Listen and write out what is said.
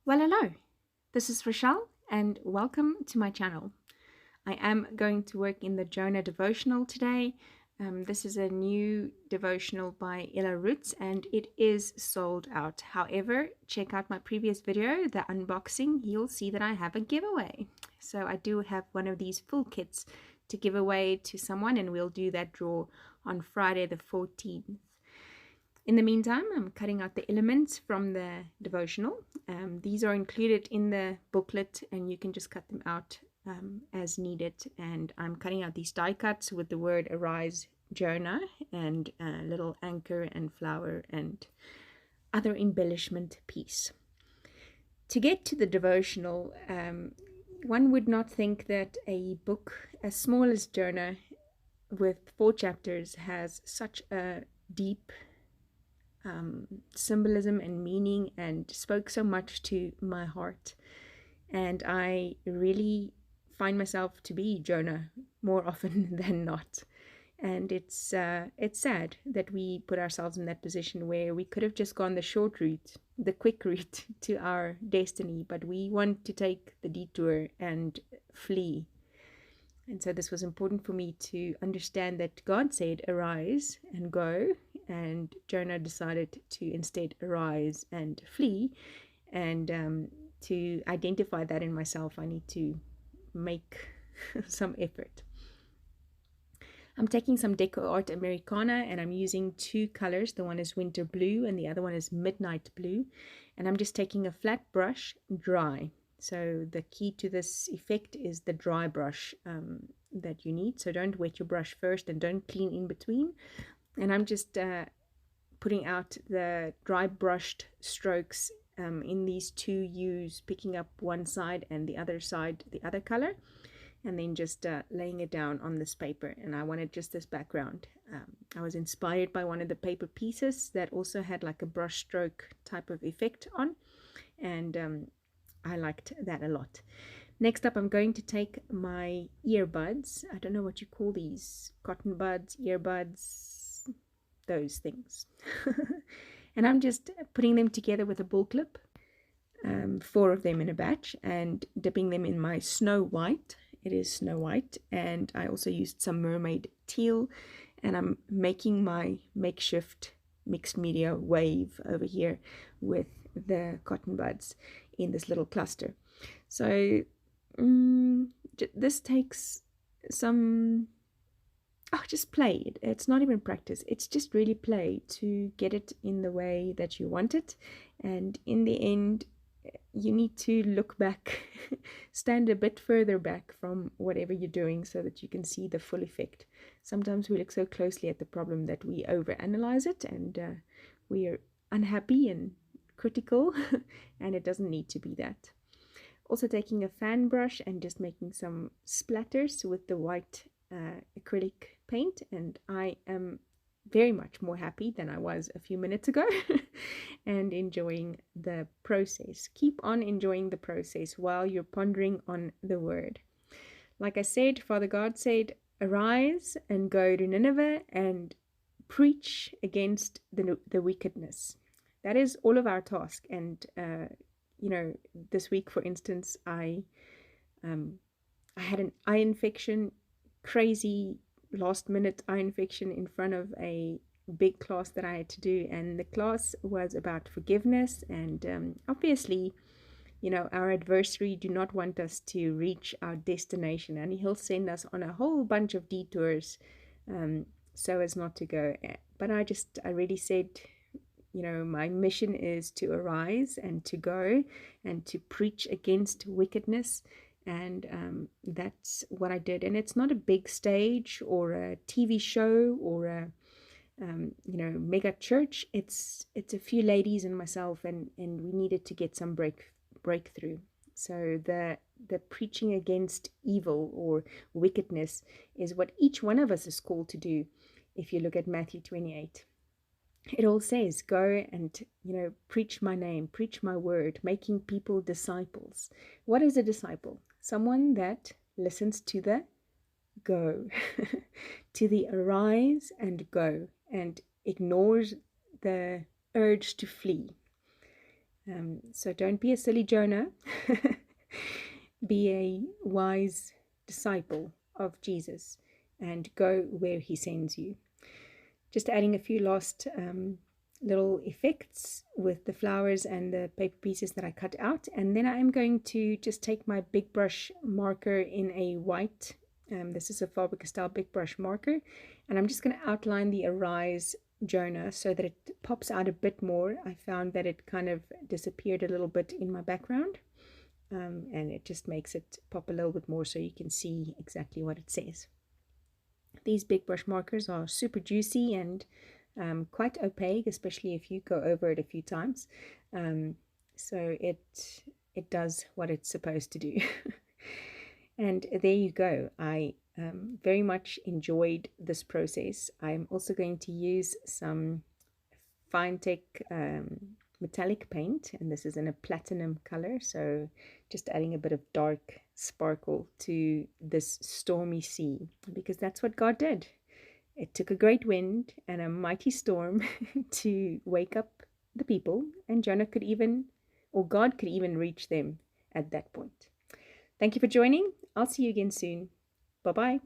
Well, hello, this is Rochelle, and welcome to my channel. I am going to work in the Jonah devotional today. This is a new devotional by Ella Roetz, and it is sold out. However, check out my previous video, the unboxing. You'll see that I have a giveaway. So I do have one of these full kits to give away to someone, and we'll do that draw on Friday the 14th. In the meantime, I'm cutting out the elements from the devotional. These are included in the booklet, and you can just cut them out as needed. And I'm cutting out these die cuts with the word Arise Jonah and a little anchor and flower and other embellishment piece. To get to the devotional, one would not think that a book as small as Jonah with 4 chapters has such a deep symbolism and meaning and spoke so much to my heart. And I really find myself to be Jonah more often than not. And it's sad that we put ourselves in that position where we could have just gone the short route, the quick route to our destiny, but we want to take the detour and flee. And so this was important for me to understand that God said, arise and go, and Jonah decided to instead arise and flee. And to identify that in myself, I need to make some effort. I'm taking some DecoArt Americana, and I'm using 2 colors. The one is winter blue and the other one is midnight blue. And I'm just taking a flat brush, dry. So the key to this effect is the dry brush that you need. So don't wet your brush first and don't clean in between. And I'm just putting out the dry brushed strokes in these 2 U's, picking up one side and the other side, the other color, and then just laying it down on this paper. And I wanted just this background. I was inspired by one of the paper pieces that also had like a brush stroke type of effect on, and I liked that a lot. Next up, I'm going to take my earbuds. I don't know what you call these, cotton buds, earbuds, those things. And I'm just putting them together with a bull clip, 4 of them in a batch, and dipping them in my snow white. It is snow white, and I also used some mermaid teal, and I'm making my makeshift mixed media wave over here with the cotton buds in this little cluster. So this takes some just play. It's not even practice, it's just really play to get it in the way that you want it. And in the end, you need to look back, stand a bit further back from whatever you're doing so that you can see the full effect. Sometimes we look so closely at the problem that we overanalyze it, and we are unhappy and critical, and it doesn't need to be that. Also taking a fan brush and just making some splatters with the white acrylic paint, and I am very much more happy than I was a few minutes ago and enjoying the process. Keep on enjoying the process while you're pondering on the word. Like I said, Father God said, arise and go to Nineveh and preach against the wickedness. That is all of our task. And this week, for instance, I had an eye infection, crazy last minute eye infection in front of a big class that I had to do, and the class was about forgiveness. And obviously, our adversary do not want us to reach our destination, and he'll send us on a whole bunch of detours so as not to go. But I really said, my mission is to arise and to go and to preach against wickedness. And that's what I did. And it's not a big stage or a TV show or a mega church. It's a few ladies and myself, and we needed to get some breakthrough. So the preaching against evil or wickedness is what each one of us is called to do. If you look at Matthew 28, it all says, go and preach my name, preach my word, making people disciples. What is a disciple? Someone that listens to the go, to the arise and go, and ignores the urge to flee. So don't be a silly Jonah. Be a wise disciple of Jesus and go where he sends you. Just adding a few last little effects with the flowers and the paper pieces that I cut out, and then I am going to just take my big brush marker in a white, this is a Faber-Castell big brush marker, and I'm just going to outline the Arise Jonah so that it pops out a bit more. I found that it kind of disappeared a little bit in my background, and it just makes it pop a little bit more so you can see exactly what it says. These big brush markers are super juicy and quite opaque, especially if you go over it a few times. So it does what it's supposed to do. And there you go. I very much enjoyed this process. I'm also going to use some Fine-Tech metallic paint, and this is in a platinum color, so just adding a bit of dark sparkle to this stormy sea, because that's what God did. It took a great wind and a mighty storm to wake up the people, and Jonah could even, or God could even reach them at that point. Thank you for joining. I'll see you again soon. Bye-bye.